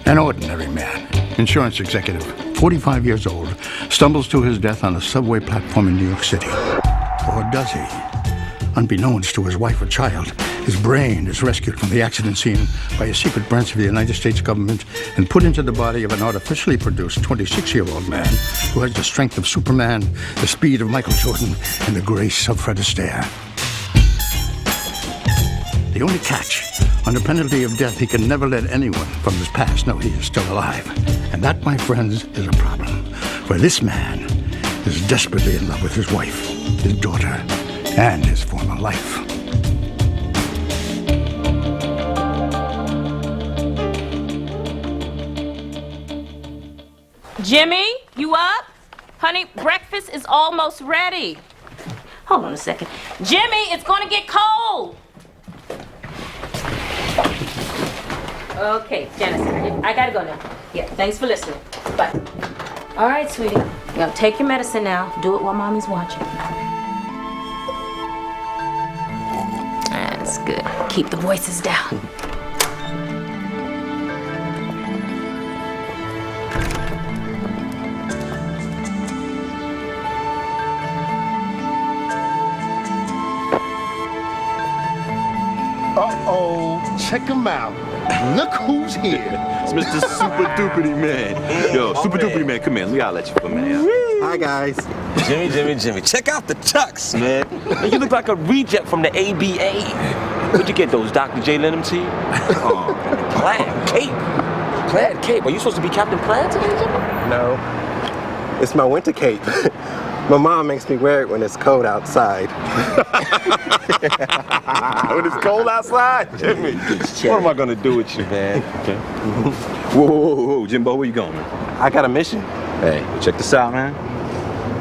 An ordinary man, insurance executive, 45 years old, stumbles to his death on a subway platform in New York City. Or does he? Unbeknownst to his wife or child, his brain is rescued from the accident scene by a secret branch of the United States government and put into the body of an artificially produced 26-year-old man who has the strength of Superman, the speed of Michael Jordan, and the grace of Fred Astaire. The only catch, under penalty of death, he can never let anyone from his past know he is still alive. And that, my friends, is a problem. For this man is desperately in love with his wife, his daughter, and his former life. Jimmy, you up? Honey, breakfast is almost ready. Hold on a second. Jimmy, it's gonna get cold. Okay, Janice, I gotta go now. Yeah, thanks for listening. Bye. All right, sweetie. You're gonna take your medicine now. Do it while mommy's watching. That's good. Keep the voices down. Uh-oh, check him out. Look who's here. It's Mr. Super Duperty Man. Yo, Super Duperty Man, come in. We gotta let you for a minute. Hi, guys. Jimmy. Check out the tux, man. You look like a reject from the ABA. Where'd you get those? Dr. J lent them to you? Oh, Plaid cape. Are you supposed to be Captain Plaid today, Jimmy? No, it's my winter cape. My mom makes me wear it when it's cold outside. When it's cold outside, Jimmy. What am I gonna do with you, man? Okay. Whoa, Jimbo, where you going, man? I got a mission. Hey, check this out, man.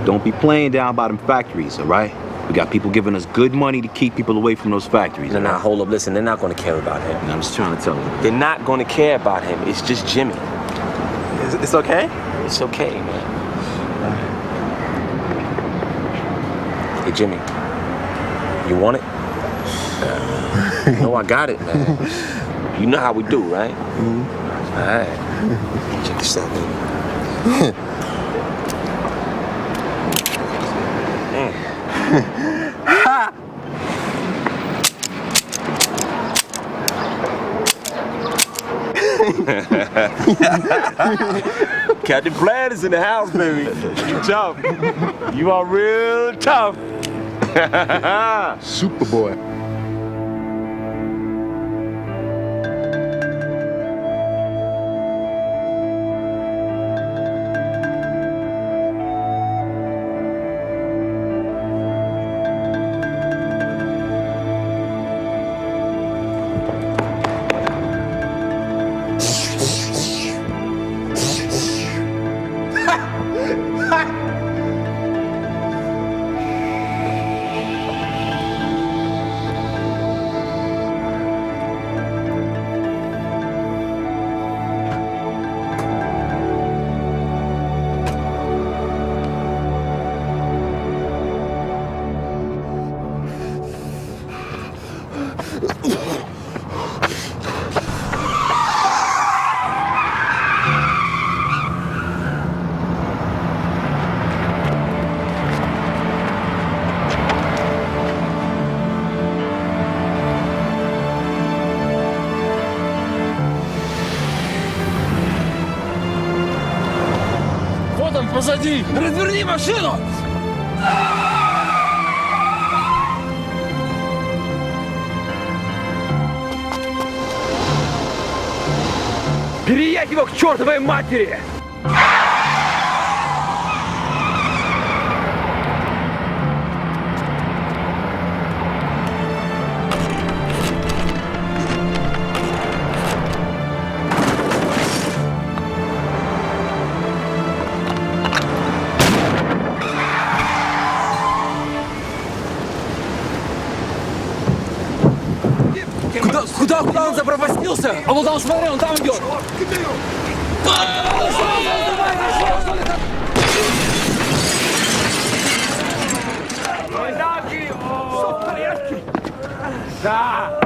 Don't be playing down by them factories, all right? We got people giving us good money to keep people away from those factories. No, hold up, listen, they're not gonna care about him. I'm just trying to tell you. They're not gonna care about him. It's just Jimmy. It's okay? It's okay, man. Hey, Jimmy, you want it? No, I got it, man. You know how we do, right? Mm-hmm. All right. Check this out, man. Captain Plaid is in the house, baby. You tough. You are real tough. Superboy. Позади! Разверни машину! Переедь его к чертовой матери! Куда он запропастился? А вот он, смотри, он там идет. Все в порядке? Да.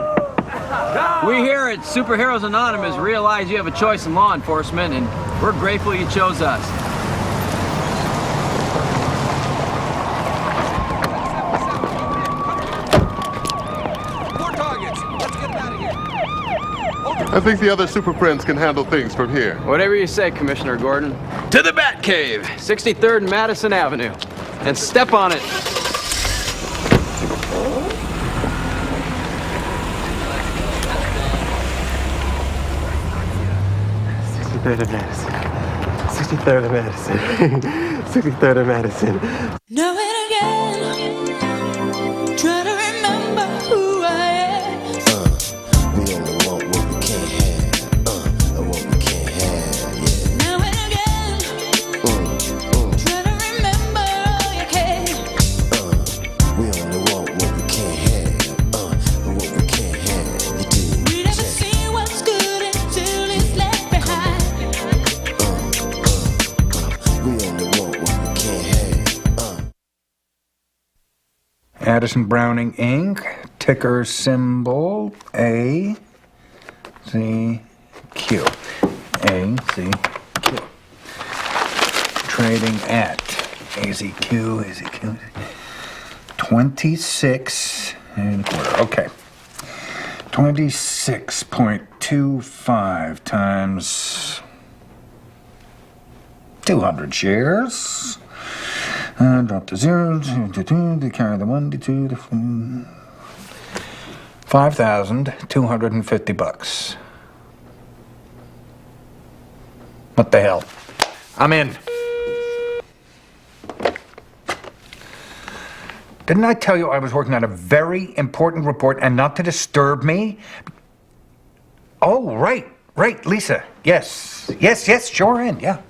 We here at Superheroes Anonymous realize you have a choice in law enforcement, and we're grateful you chose us. More targets. Let's get out of here. I think the other Super Friends can handle things from here. Whatever you say, Commissioner Gordon. To the Batcave, 63rd and Madison Avenue. And step on it. Sixty-third of Madison. 63rd of Madison. Now and again, try to remember who I am. We only want what we can't have. And what we can't have, yeah. Now and again, try to remember all you can. We only want what we can't have. And what we can't have, you do. We never see what's good until it's left behind. We only want what we can't have. Addison Browning, Inc., ticker symbol AZQ. AZQ. Trading at AZQ, 26 and a quarter. Okay. 26.25 times 200 shares. Drop the zeros, carry the 1, the 2, the 4. $5,250. What the hell? I'm in. Didn't I tell you I was working on a very important report and not to disturb me? Oh, right, Lisa. Yes, sure in, yeah.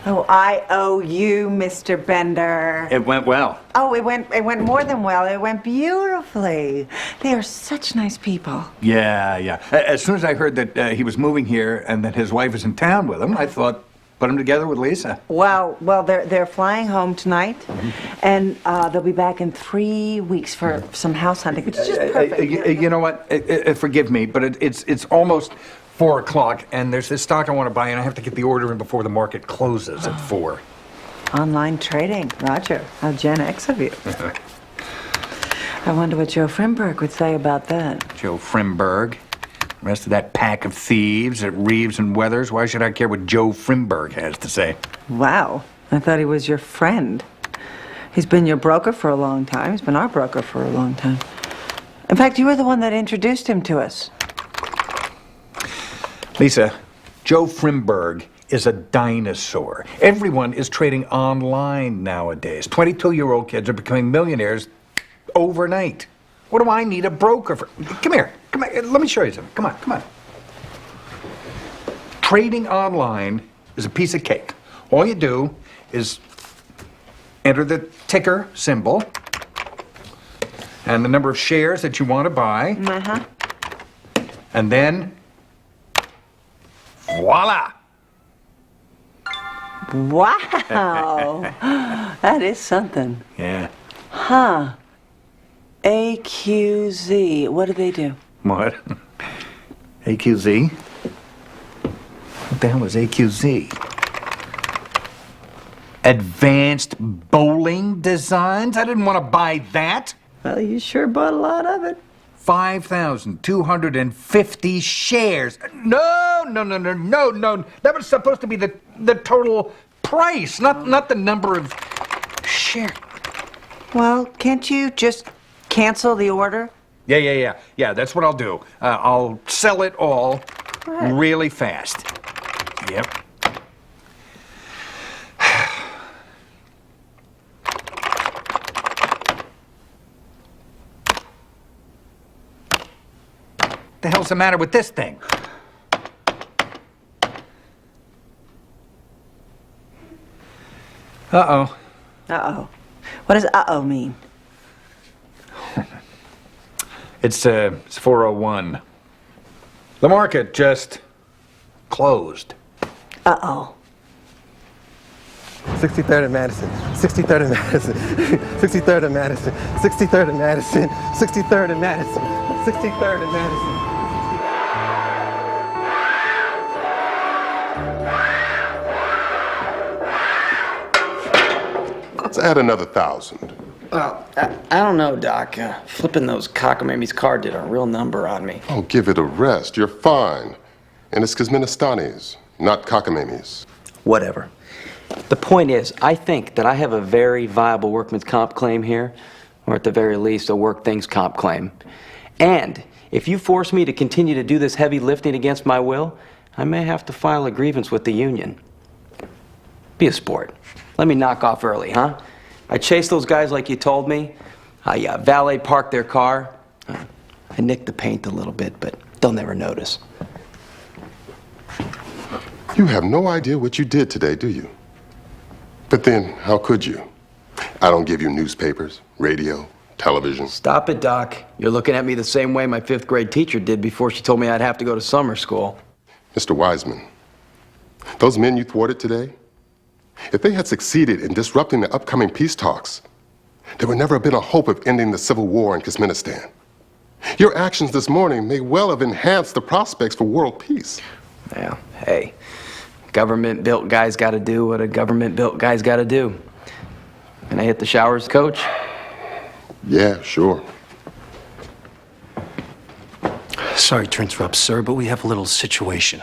Oh, I owe you, Mr. Bender. It went well. Oh, it went more than well. It went beautifully. They are such nice people. Yeah. As soon as I heard that he was moving here and that his wife was in town with him, I thought, put him together with Lisa. Well, they're flying home tonight, and they'll be back in 3 weeks for some house hunting, which is just perfect. You know what? Forgive me, but it's almost 4 o'clock, and there's this stock I want to buy, and I have to get the order in before the market closes at 4. Online trading, Roger. How Gen X of you. I wonder what Joe Frimberg would say about that. Joe Frimberg? The rest of that pack of thieves at Reeves and Weathers, why should I care what Joe Frimberg has to say? Wow. I thought he was your friend. He's been your broker for a long time. He's been our broker for a long time. In fact, you were the one that introduced him to us. Lisa, Joe Frimberg is a dinosaur. Everyone is trading online nowadays. 22-year-old kids are becoming millionaires overnight. What do I need a broker for? Come here. Let me show you something. Come on. Trading online is a piece of cake. All you do is enter the ticker symbol and the number of shares that you want to buy. And then voila! Wow! That is something. Yeah. Huh. AQZ. What do they do? What? AQZ? What the hell is AQZ? Advanced bowling designs? I didn't want to buy that. Well, you sure bought a lot of it. 5,250 shares. No. That was supposed to be the total price, not the number of shares. Well, can't you just cancel the order? Yeah, that's what I'll do. I'll sell it all really fast. Yep. The hell's the matter with this thing? Uh-oh. Uh-oh. What does uh-oh mean? It's 4:01. The market just closed. Uh-oh. 63rd and Madison, 63rd and Madison, 63rd and Madison, 63rd and Madison, 63rd and Madison, 63rd and Madison. Let's add another 1,000. Well, I don't know, Doc. Flipping those cockamamie's card did a real number on me. Oh, give it a rest. You're fine. And it's Kazminastanis, not cockamamie's. Whatever. The point is, I think that I have a very viable workman's comp claim here, or at the very least, a work things comp claim. And if you force me to continue to do this heavy lifting against my will, I may have to file a grievance with the union. Be a sport. Let me knock off early, huh? I chased those guys like you told me. I valet parked their car. I nicked the paint a little bit, but they'll never notice. You have no idea what you did today, do you? But then, how could you? I don't give you newspapers, radio, television. Stop it, Doc. You're looking at me the same way my 5th grade teacher did before she told me I'd have to go to summer school. Mr. Wiseman, those men you thwarted today, if they had succeeded in disrupting the upcoming peace talks, there would never have been a hope of ending the civil war in Kazministan. Your actions this morning may well have enhanced the prospects for world peace. Yeah, hey, government-built guys gotta do what a government-built guy's gotta do. Can I hit the showers, Coach? Yeah, sure. Sorry to interrupt, sir, but we have a little situation.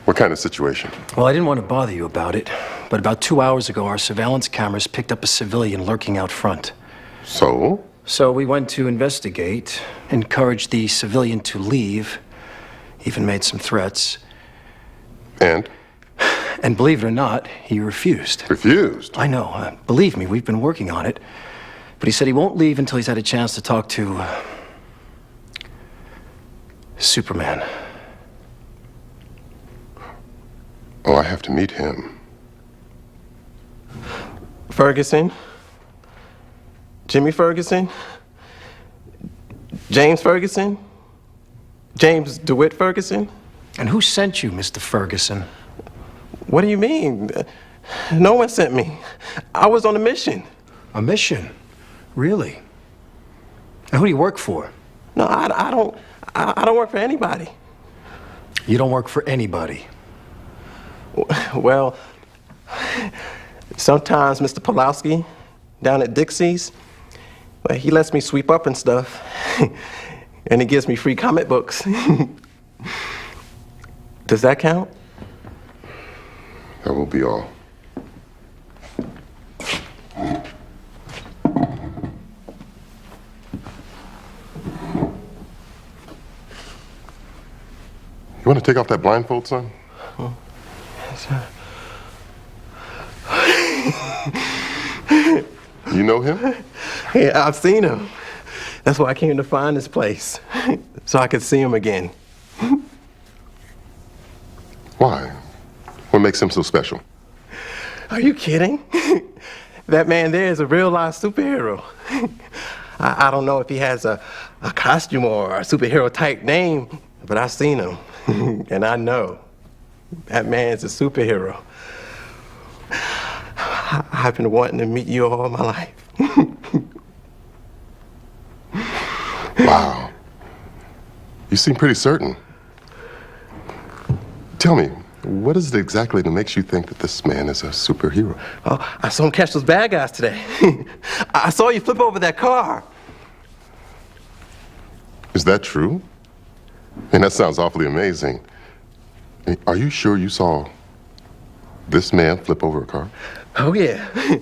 What kind of situation? Well, I didn't want to bother you about it, but about 2 hours ago, our surveillance cameras picked up a civilian lurking out front. So? So we went to investigate, encouraged the civilian to leave, even made some threats. And? And believe it or not, he refused. Refused? I know. Believe me, we've been working on it. But he said he won't leave until he's had a chance to talk to Superman. Oh, I have to meet him. Ferguson? Jimmy Ferguson? James Ferguson? James DeWitt Ferguson? And who sent you, Mr. Ferguson? What do you mean? No one sent me. I was on a mission. A mission? Really? And who do you work for? No, I don't work for anybody. You don't work for anybody? Well, sometimes Mr. Pulowski down at Dixie's, well, he lets me sweep up and stuff. And he gives me free comic books. Does that count? That will be all. You want to take off that blindfold, son? Yes, sir. You know him? Yeah, I've seen him. That's why I came to find this place, so I could see him again. Why? What makes him so special? Are you kidding? That man there is a real-life superhero. I don't know if he has a costume or a superhero-type name, but I've seen him, and I know that man's a superhero. I've been wanting to meet you all my life. Wow. You seem pretty certain. Tell me, what is it exactly that makes you think that this man is a superhero? Oh, I saw him catch those bad guys today. I saw you flip over that car. Is that true? And that sounds awfully amazing. Are you sure you saw this man flip over a car? Oh, yeah.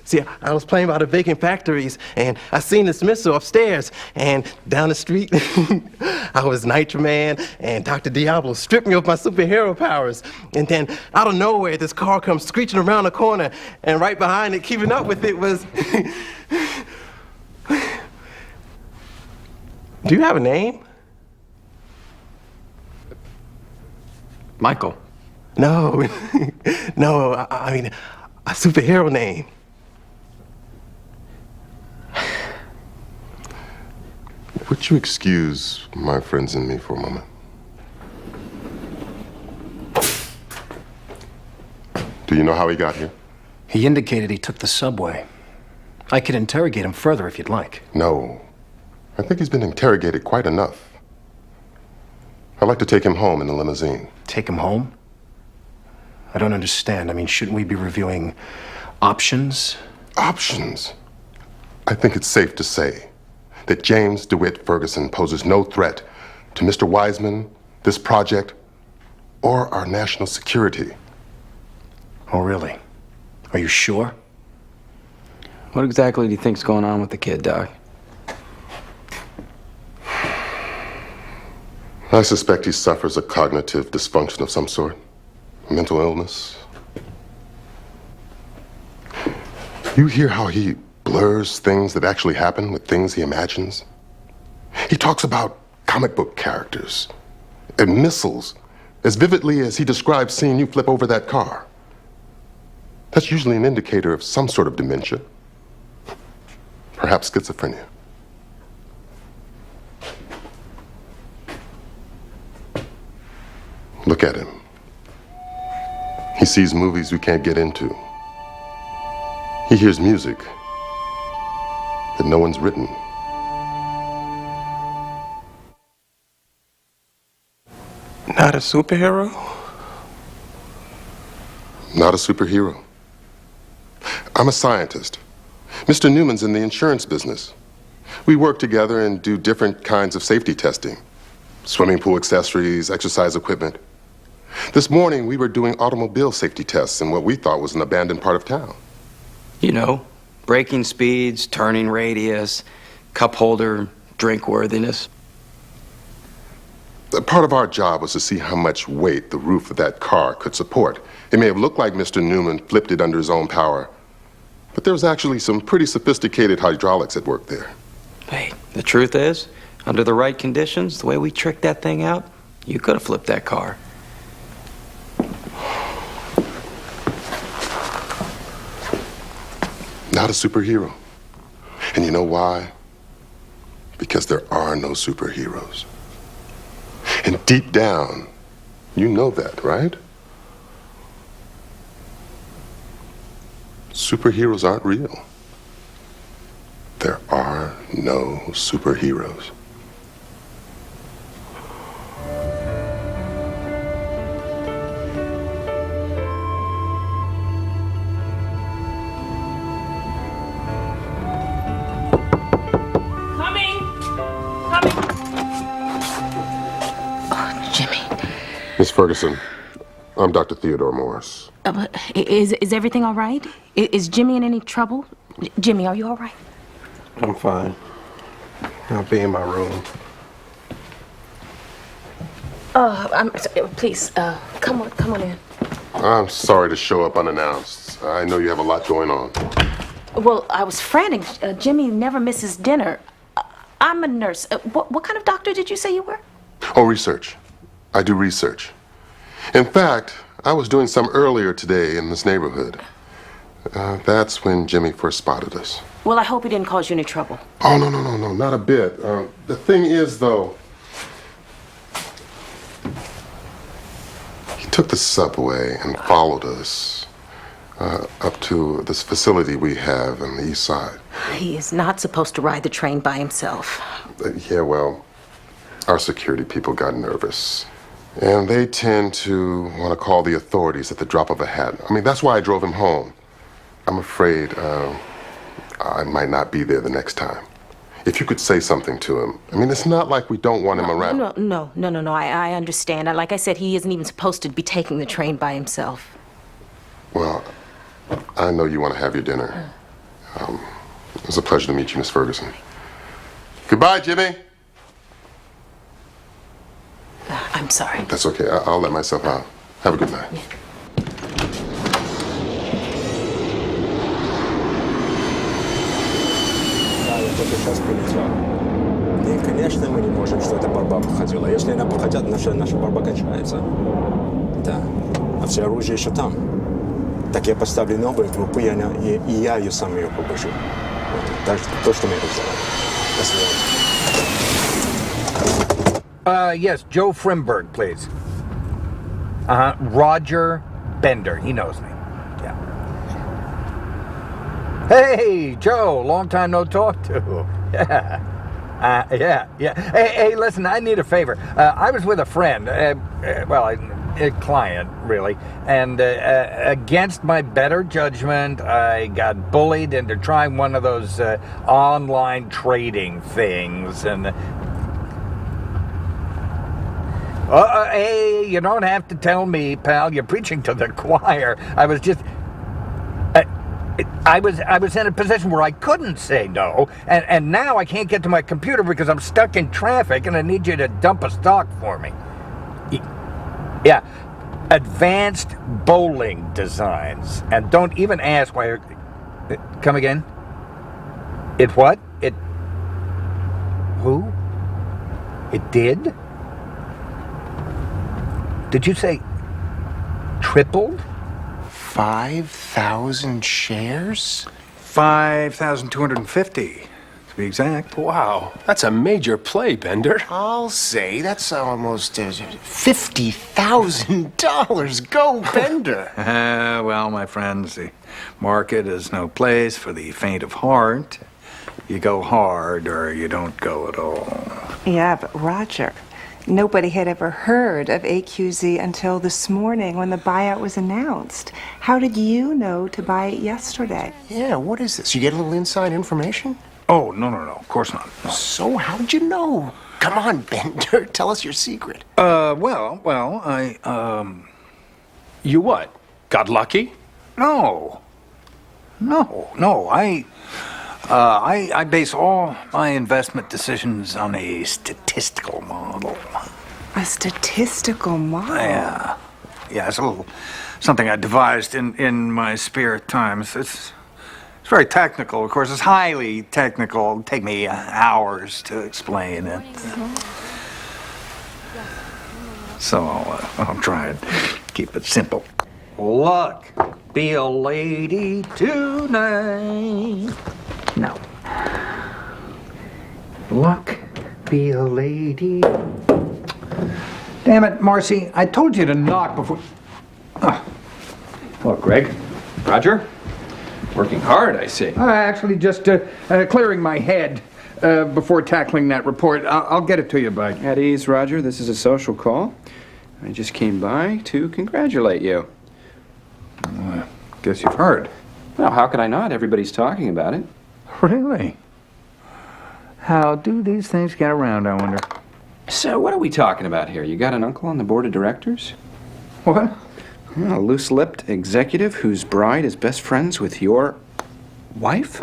See, I was playing by the vacant factories, and I seen this missile upstairs, and down the street, I was Nitro Man, and Dr. Diablo stripped me of my superhero powers. And then, out of nowhere, this car comes screeching around the corner, and right behind it, keeping up with it, was... Do you have a name? Michael. No, no, I mean, a superhero name. Would you excuse my friends and me for a moment? Do you know how he got here? He indicated he took the subway. I could interrogate him further if you'd like. No. I think he's been interrogated quite enough. I'd like to take him home in the limousine. Take him home? I don't understand. I mean, shouldn't we be reviewing options? Options? I think it's safe to say that James DeWitt Ferguson poses no threat to Mr. Wiseman, this project, or our national security. Oh, really? Are you sure? What exactly do you think's going on with the kid, Doc? I suspect he suffers a cognitive dysfunction of some sort. Mental illness. You hear how he blurs things that actually happen with things he imagines? He talks about comic book characters and missiles as vividly as he describes seeing you flip over that car. That's usually an indicator of some sort of dementia. Perhaps schizophrenia. Look at him. He sees movies we can't get into. He hears music that no one's written. Not a superhero? Not a superhero. I'm a scientist. Mr. Newman's in the insurance business. We work together and do different kinds of safety testing. Swimming pool accessories, exercise equipment. This morning, we were doing automobile safety tests in what we thought was an abandoned part of town. You know, braking speeds, turning radius, cup holder, drink worthiness. Part of our job was to see how much weight the roof of that car could support. It may have looked like Mr. Newman flipped it under his own power, but there was actually some pretty sophisticated hydraulics at work there. Hey, the truth is, under the right conditions, the way we tricked that thing out, you could have flipped that car. Not a superhero. And you know why? Because there are no superheroes. And deep down, you know that, right? Superheroes aren't real. There are no superheroes. Miss Ferguson, I'm Dr. Theodore Morris. Is everything all right? Is Jimmy in any trouble? Jimmy, are you all right? I'm fine. I'll be in my room. Please, come on in. I'm sorry to show up unannounced. I know you have a lot going on. Well, I was frantic. Jimmy never misses dinner. I'm a nurse. What kind of doctor did you say you were? Oh, research. I do research. In fact, I was doing some earlier today in this neighborhood. That's when Jimmy first spotted us. Well, I hope he didn't cause you any trouble. Oh, no, not a bit. The thing is, though, he took the subway and followed us up to this facility we have on the east side. He is not supposed to ride the train by himself. Yeah, well, our security people got nervous. And they tend to want to call the authorities at the drop of a hat. I mean, that's why I drove him home. I'm afraid I might not be there the next time. If you could say something to him. I mean, it's not like we don't want him around. No. I understand. Like I said, he isn't even supposed to be taking the train by himself. Well, I know you want to have your dinner. It was a pleasure to meet you, Miss Ferguson. Goodbye, Jimmy. I'm sorry. That's okay. I'll let myself out. Have a good night. Yeah. Да, я только сейчас прилетел. И, конечно, мы не можем, что эта борьба проходила. Если она проходит, наша борьба кончается. Да. А все оружие еще там. Так я поставлю новую группу, и я ее сам ее побежу. Вот. Так что то, что мы сделали. До свидания. Yes, Joe Frimberg, please. Roger Bender. He knows me. Yeah. Hey, Joe, long time no talk to. Yeah. Hey, listen, I need a favor. I was with a friend, a client, really, and against my better judgment, I got bullied into trying one of those online trading things, and... hey, you don't have to tell me, pal. You're preaching to the choir. I was just... I was in a position where I couldn't say no, and now I can't get to my computer because I'm stuck in traffic, and I need you to dump a stock for me. Yeah, advanced bowling designs, and don't even ask why. Come again? It what? It who? It did? Did you say tripled? 5,000 shares? 5,250, to be exact. Wow, that's a major play, Bender. I'll say that's almost $50,000. Go, Bender. Well, my friends, the market is no place for the faint of heart. You go hard or you don't go at all. Yeah, but Roger, nobody had ever heard of AQZ until this morning when the buyout was announced. How did you know to buy it yesterday? Yeah, what is this? You get a little inside information? Oh, no, of course not. No. So how'd you know? Come on, Bender, tell us your secret. You what? Got lucky? No. I base all my investment decisions on a statistical model. A statistical model? Yeah, it's a little something I devised in my spare time. It's very technical, of course. It's highly technical. It'll take me hours to explain it. So I'll try and keep it simple. Luck, be a lady tonight. No. Luck, be a lady. Damn it, Marcy. I told you to knock before... Well, Greg, Roger, working hard, I see. Actually, just clearing my head before tackling that report. I'll get it to you, bud. At ease, Roger. This is a social call. I just came by to congratulate you. Guess you've heard. Well, how could I not? Everybody's talking about it. Really? How do these things get around, I wonder? So, what are we talking about here? You got an uncle on the board of directors? What? A loose-lipped executive whose bride is best friends with your wife?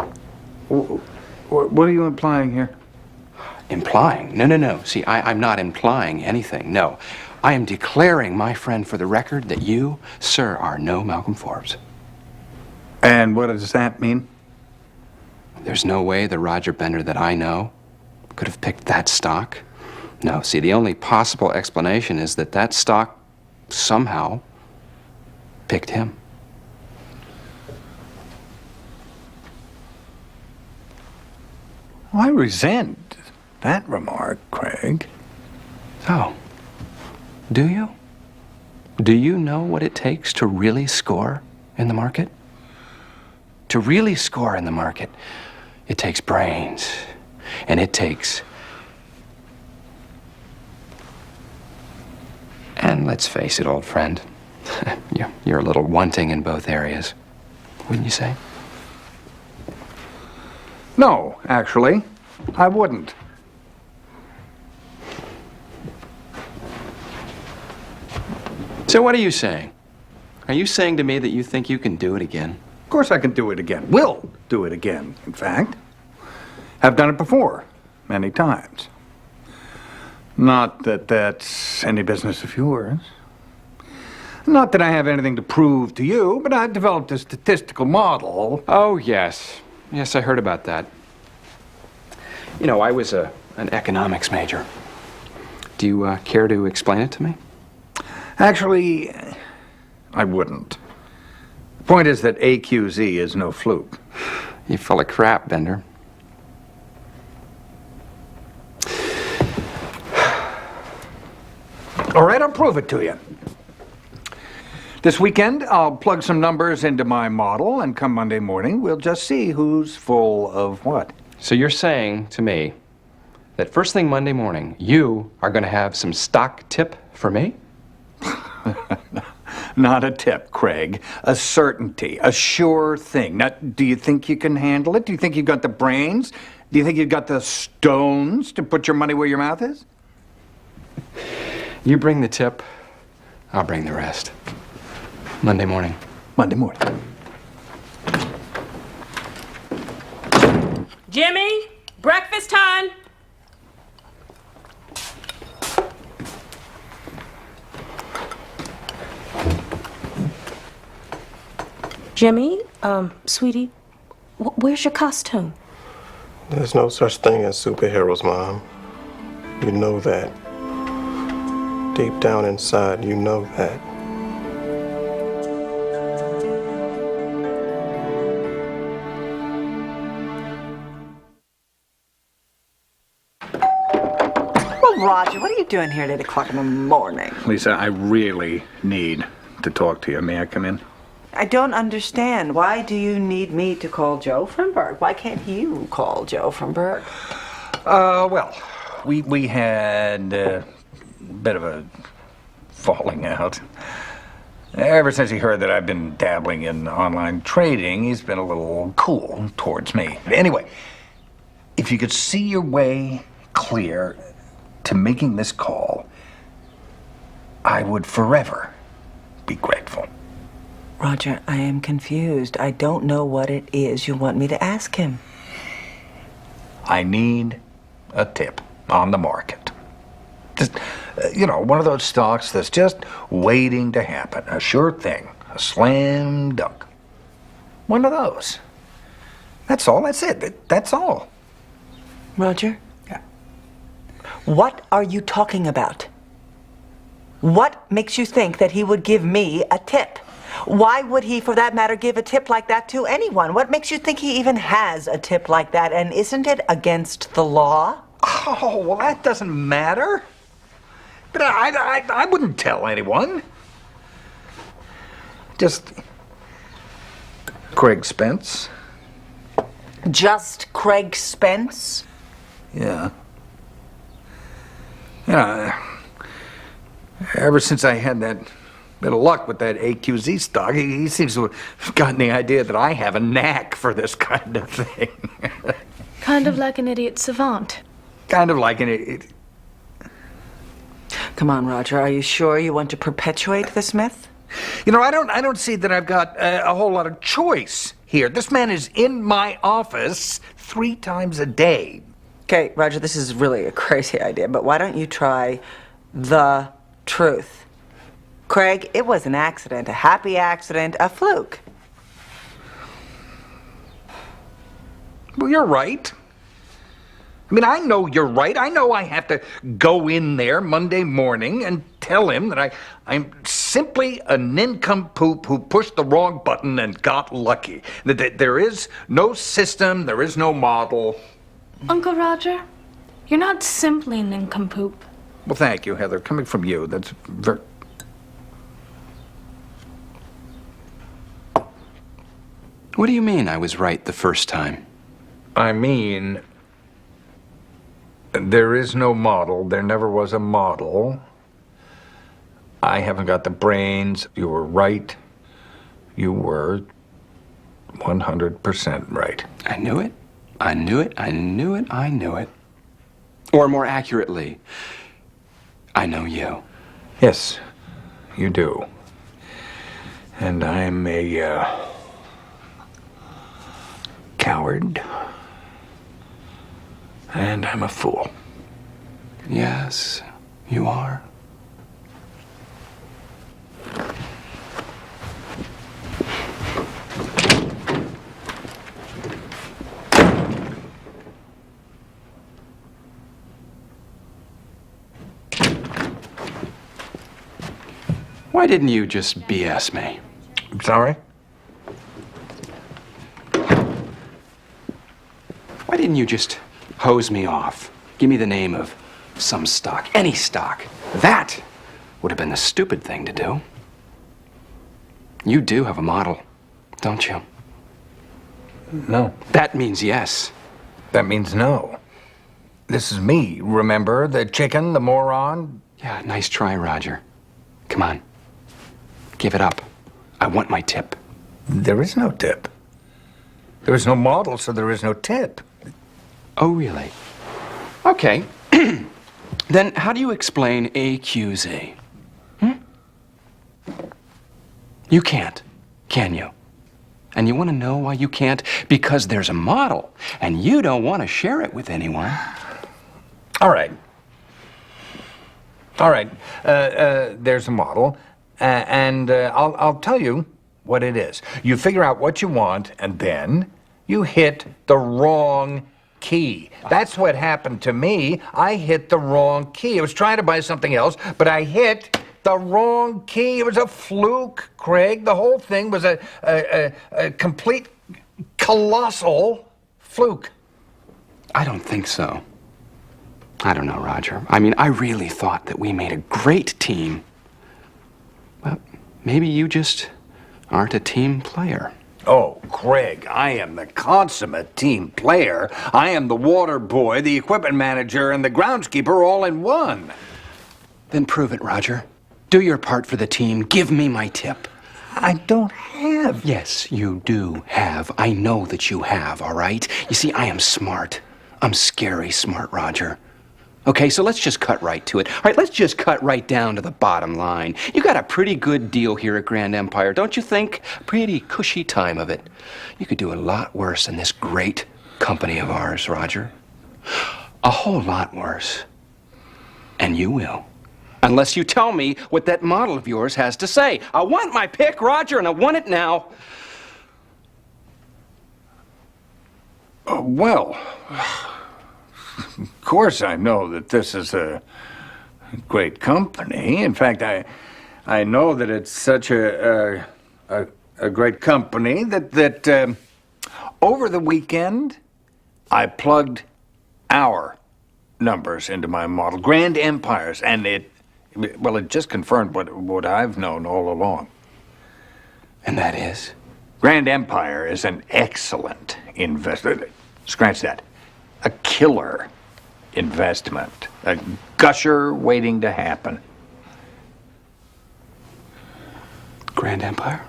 What are you implying here? Implying? No. See, I'm not implying anything, no. I am declaring, my friend, for the record, that you, sir, are no Malcolm Forbes. And what does that mean? There's no way the Roger Bender that I know could have picked that stock. No, see, the only possible explanation is that stock somehow picked him. I resent that remark, Craig. So, do you? Do you know what it takes to really score in the market? To really score in the market, it takes brains, and it takes... And let's face it, old friend, you're a little wanting in both areas, wouldn't you say? No, actually, I wouldn't. So what are you saying? Are you saying to me that you think you can do it again? Of course I can do it again. Will do it again, in fact. Have done it before, many times. Not that that's any business of yours. Not that I have anything to prove to you, but I've developed a statistical model. Oh, yes. Yes, I heard about that. You know, I was an economics major. Do you care to explain it to me? Actually, I wouldn't. The point is that AQZ is no fluke. You're full of crap, Bender. All right, I'll prove it to you. This weekend, I'll plug some numbers into my model, and come Monday morning, we'll just see who's full of what. So you're saying to me that first thing Monday morning, you are going to have some stock tip for me? Not a tip, Craig. A certainty, a sure thing. Now, do you think you can handle it? Do you think you've got the brains? Do you think you've got the stones to put your money where your mouth is? You bring the tip, I'll bring the rest. Monday morning. Monday morning. Jimmy, breakfast time. Jimmy, sweetie, where's your costume? There's no such thing as superheroes, Mom. You know that. Deep down inside, you know that. Well, Roger, what are you doing here at 8 o'clock in the morning? Lisa, I really need to talk to you. May I come in? I don't understand. Why do you need me to call Joe Frimberg? Why can't you call Joe Frimberg? Well, we had a bit of a falling out. Ever since he heard that I've been dabbling in online trading, he's been a little cool towards me. Anyway, if you could see your way clear to making this call, I would forever be grateful. Roger, I am confused. I don't know what it is you want me to ask him. I need a tip on the market. Just, one of those stocks that's just waiting to happen. A sure thing. A slam dunk. One of those. That's all. That's it. That's all. Roger? Yeah. What are you talking about? What makes you think that he would give me a tip? Why would he, for that matter, give a tip like that to anyone? What makes you think he even has a tip like that? And isn't it against the law? Oh, well, that doesn't matter. But I wouldn't tell anyone. Just Craig Spence. Just Craig Spence? Yeah. Ever since I had that bit of luck with that AQZ stock, he seems to have gotten the idea that I have a knack for this kind of thing. Kind of like an idiot savant. Kind of like an idiot. Come on, Roger. Are you sure you want to perpetuate this myth? I don't see that I've got a whole lot of choice here. This man is in my office 3 times a day. Okay, Roger, this is really a crazy idea, but why don't you try the truth? Craig, it was an accident, a happy accident, a fluke. Well, you're right. I know you're right. I know I have to go in there Monday morning and tell him that I'm simply a nincompoop who pushed the wrong button and got lucky. That there is no system, there is no model. Uncle Roger, you're not simply a nincompoop. Well, thank you, Heather. Coming from you, that's very... What do you mean I was right the first time? I mean, there is no model. There never was a model. I haven't got the brains. You were right. You were 100% right. I knew it. I knew it. I knew it. I knew it. Or more accurately, I know you. Yes, you do. And I'm a coward. And I'm a fool. Yes, you are. Why didn't you just BS me? I'm sorry? Why didn't you just hose me off? Give me the name of some stock, any stock. That would have been the stupid thing to do. You do have a model, don't you? No. That means yes. That means no. This is me, remember? The chicken, the moron? Yeah, nice try, Roger. Come on. Give it up. I want my tip. There is no tip. There is no model, so there is no tip. Oh, really? Okay. Then how do you explain AQZ? You can't, can you? And you want to know why you can't? Because there's a model, and you don't want to share it with anyone. All right. All right. There's a model, and I'll tell you what it is. You figure out what you want, and then you hit the wrong key. That's what happened to me. I hit the wrong key. I was trying to buy something else, but I hit the wrong key. It was a fluke, Craig. The whole thing was a complete, colossal fluke. I don't think so. I don't know, Roger. I mean, I really thought that we made a great team. But maybe you just aren't a team player. Oh, Craig, I am the consummate team player. I am the water boy, the equipment manager, and the groundskeeper all in one. Then prove it, Roger. Do your part for the team. Give me my tip. I don't have. Yes, you do have. I know that you have, all right? You see, I am smart. I'm scary smart, Roger. Okay, so let's just cut right to it. All right, let's just cut right down to the bottom line. You got a pretty good deal here at Grand Empire, don't you think? Pretty cushy time of it. You could do a lot worse in this great company of ours, Roger. A whole lot worse. And you will. Unless you tell me what that model of yours has to say. I want my pick, Roger, and I want it now. Well, of course I know that this is a great company. In fact, I know that it's such a great company that over the weekend I plugged our numbers into my model, Grand Empire's, and it just confirmed what I've known all along. And that is? Grand Empire is an excellent investment. Scratch that. A killer investment. A gusher waiting to happen. Grand Empire?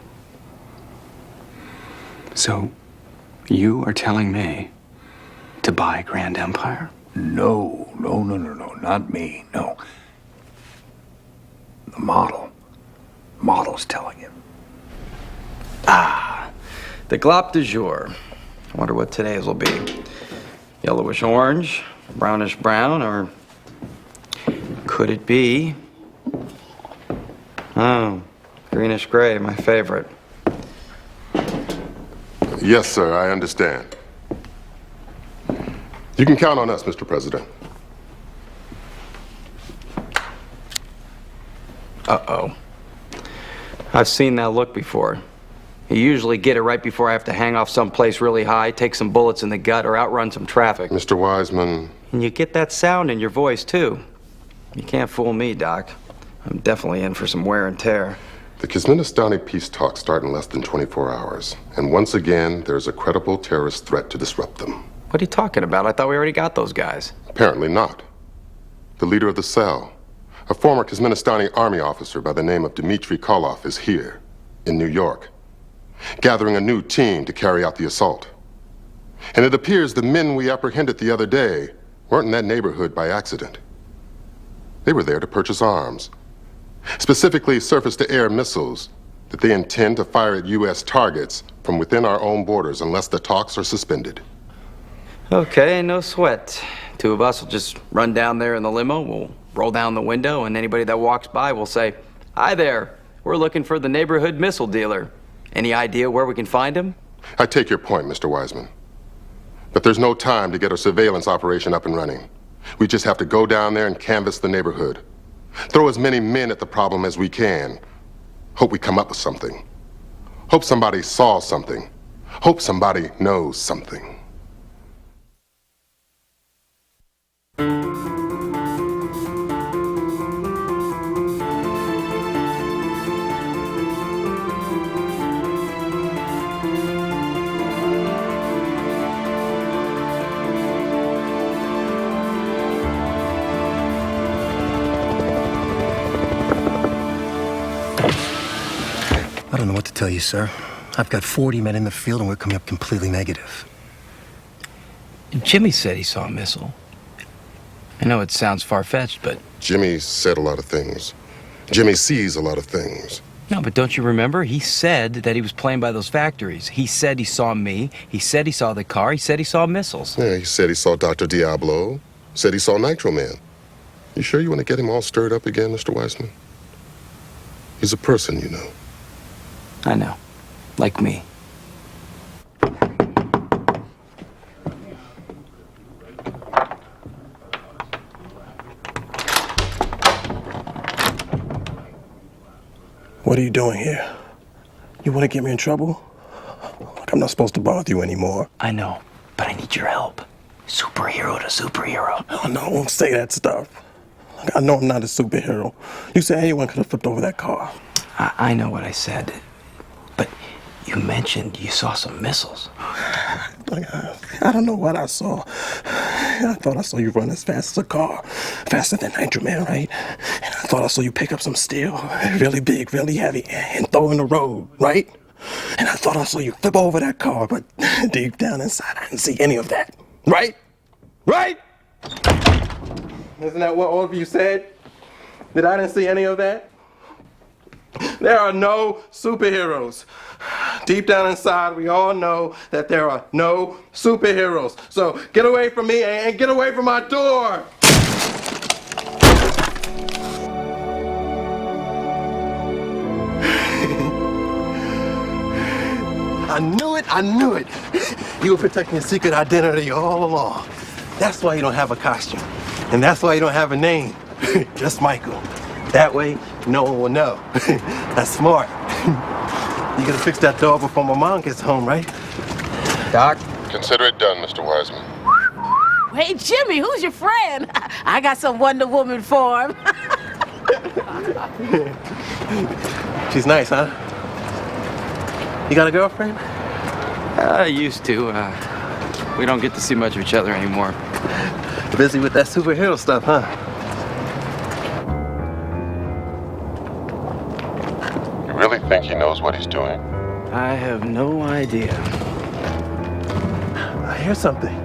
So, you are telling me to buy Grand Empire? No, not me, no. The model. Model's telling him. The glop du jour. I wonder what today's will be. Yellowish orange, brownish brown, or could it be? Oh, greenish gray, my favorite. Yes, sir, I understand. You can count on us, Mr. President. Uh-oh. I've seen that look before. You usually get it right before I have to hang off someplace really high, take some bullets in the gut, or outrun some traffic. Mr. Wiseman. And you get that sound in your voice, too. You can't fool me, Doc. I'm definitely in for some wear and tear. The Kizministani peace talks start in less than 24 hours. And once again, there's a credible terrorist threat to disrupt them. What are you talking about? I thought we already got those guys. Apparently not. The leader of the cell, a former Kizministani army officer by the name of Dmitry Koloff, is here, in New York, gathering a new team to carry out the assault. And it appears the men we apprehended the other day weren't in that neighborhood by accident. They were there to purchase arms, specifically surface-to-air missiles that they intend to fire at U.S. targets from within our own borders unless the talks are suspended. Okay, no sweat. Two of us will just run down there in the limo, we'll roll down the window, and anybody that walks by will say, "Hi there, we're looking for the neighborhood missile dealer. Any idea where we can find him?" I take your point, Mr. Wiseman. But there's no time to get a surveillance operation up and running. We just have to go down there and canvass the neighborhood. Throw as many men at the problem as we can. Hope we come up with something. Hope somebody saw something. Hope somebody knows something. tell you, sir. I've got 40 men in the field and we're coming up completely negative. Jimmy said he saw a missile. I know it sounds far-fetched, but... Jimmy said a lot of things. Jimmy sees a lot of things. No, but don't you remember? He said that he was playing by those factories. He said he saw me. He said he saw the car. He said he saw missiles. Yeah, he said he saw Dr. Diablo. Said he saw Nitro Man. You sure you want to get him all stirred up again, Mr. Weissman? He's a person, you know. I know. Like me. What are you doing here? You want to get me in trouble? Like I'm not supposed to bother you anymore. I know, but I need your help. Superhero to superhero. Oh, no, don't say that stuff. Like, I know I'm not a superhero. You said anyone could have flipped over that car. I know what I said, but you mentioned you saw some missiles. Like, I don't know what I saw. I thought I saw you run as fast as a car, faster than Nitro Man, right? And I thought I saw you pick up some steel, really big, really heavy, and throw in the road, right? And I thought I saw you flip over that car, but deep down inside, I didn't see any of that, right? Right? Isn't that what all of you said? That I didn't see any of that? There are no superheroes. Deep down inside, we all know that there are no superheroes. So get away from me and get away from my door! I knew it. You were protecting your secret identity all along. That's why you don't have a costume. And that's why you don't have a name. Just Michael. That way, no one will know. That's smart. You gotta fix that door before my mom gets home, right? Doc? Consider it done, Mr. Wiseman. Hey, Jimmy, who's your friend? I got some Wonder Woman for him. She's nice, huh? You got a girlfriend? I used to. We don't get to see much of each other anymore. Busy with that superhero stuff, huh? You really think he knows what he's doing? I have no idea. I hear something.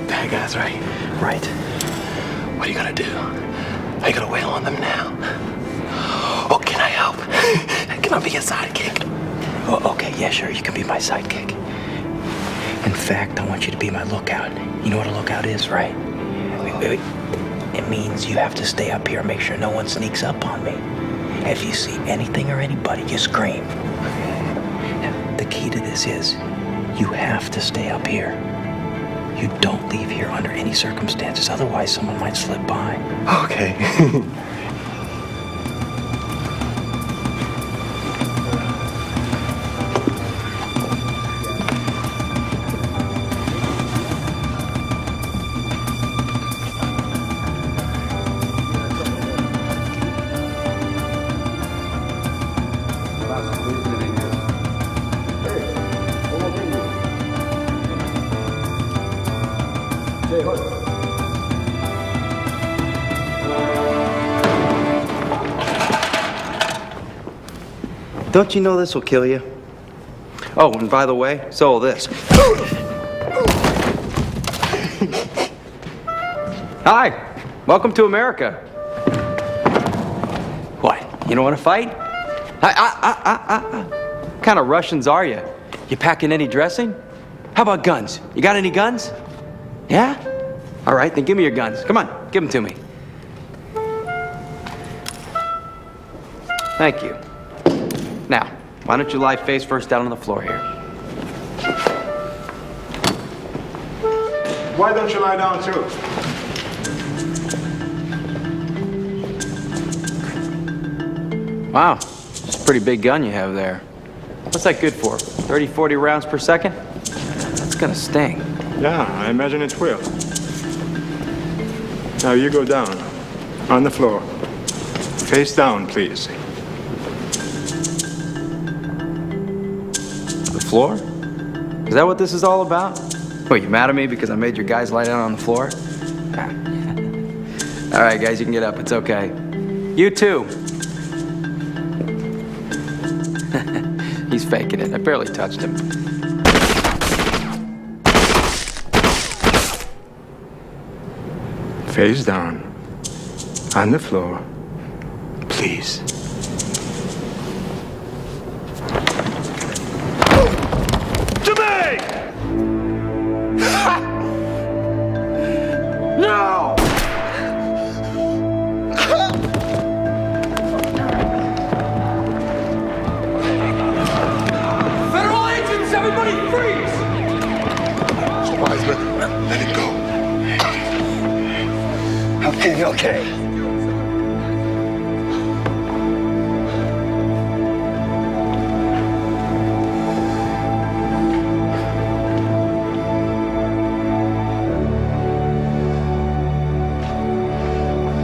That guy's right. Right. What are you gonna do? Are you gonna wail on them now? Oh, can I help? Can I be your sidekick? Oh, okay, yeah, sure, you can be my sidekick. In fact, I want you to be my lookout. You know what a lookout is, right? Wait. It means you have to stay up here and make sure no one sneaks up on me. If you see anything or anybody, you scream. Now, the key to this is you have to stay up here. You don't leave here under any circumstances, otherwise someone might slip by. Okay. Don't you know this will kill you? Oh, and by the way, so will this. Hi, welcome to America. What, you don't want to fight? What kind of Russians are you? You packing any dressing? How about guns? You got any guns? Yeah? All right, then give me your guns. Come on, give them to me. Thank you. Now, why don't you lie face first down on the floor here? Why don't you lie down too? Wow, it's a pretty big gun you have there. What's that good for? 30, 40 rounds per second? That's gonna sting. Yeah, I imagine it will. Now you go down, on the floor. Face down, please. The floor? Is that what this is all about? What, you mad at me because I made your guys lie down on the floor? All right, guys, you can get up. It's okay. You too. He's faking it. I barely touched him. Face down, on the floor, please. Jimmy! No! Federal agents, everybody freeze! Wiseman, let it go. Okay.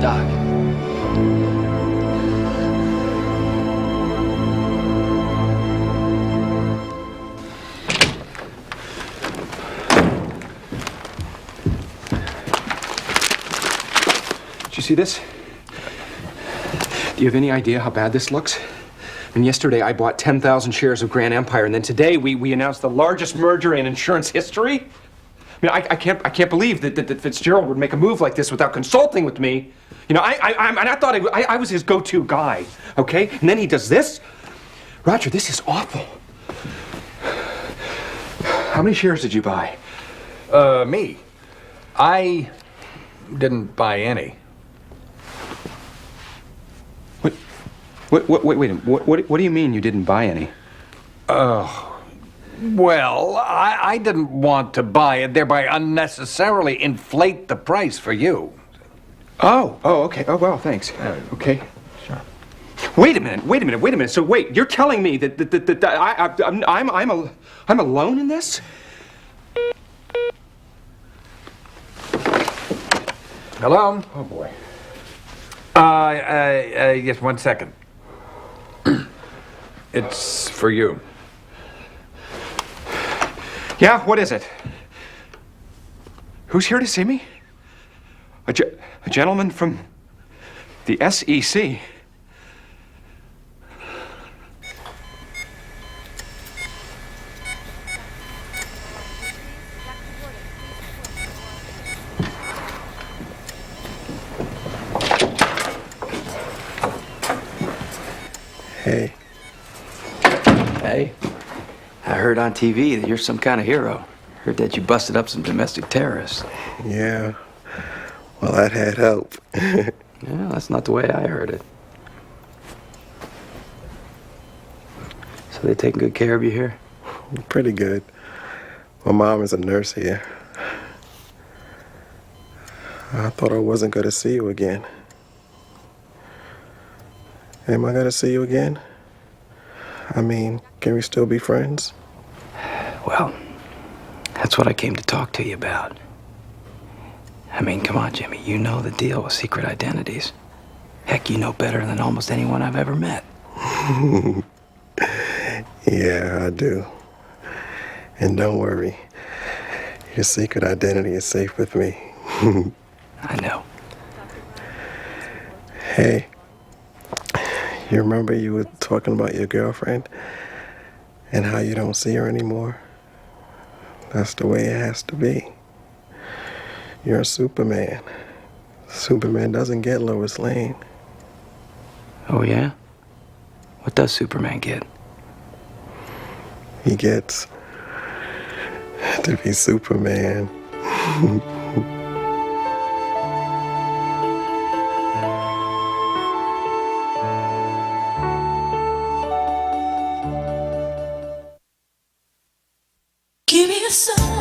Doc. Did you see this? Do you have any idea how bad this looks? I mean, yesterday I bought 10,000 shares of Grand Empire, and then today we announced the largest merger in insurance history. I mean, I can't believe that Fitzgerald would make a move like this without consulting with me. You know, I thought I was his go-to guy, okay? And then he does this. Roger, this is awful. How many shares did you buy? Me? I didn't buy any. Wait a minute. What do you mean you didn't buy any? Well, I didn't want to buy it, thereby unnecessarily inflate the price for you. Oh, okay. Oh, well, thanks. Okay. Sure. Wait a minute. So wait, you're telling me that I'm alone in this? Hello? Oh boy. Just 1 second. It's for you. Yeah, what is it? Who's here to see me? A gentleman from the SEC. Hey. Hey. I heard on TV that you're some kind of hero. Heard that you busted up some domestic terrorists. Yeah. Well, that had help. Yeah, that's not the way I heard it. So they taking good care of you here? Pretty good. My mom is a nurse here. I thought I wasn't going to see you again. Am I going to see you again? I mean, can we still be friends? Well, that's what I came to talk to you about. I mean, come on, Jimmy. You know the deal with secret identities. Heck, you know better than almost anyone I've ever met. Yeah, I do. And don't worry. Your secret identity is safe with me. I know. Hey, you remember you were talking about your girlfriend and how you don't see her anymore? That's the way it has to be. You're a Superman. Superman doesn't get Lois Lane. Oh, yeah? What does Superman get? He gets to be Superman. sun.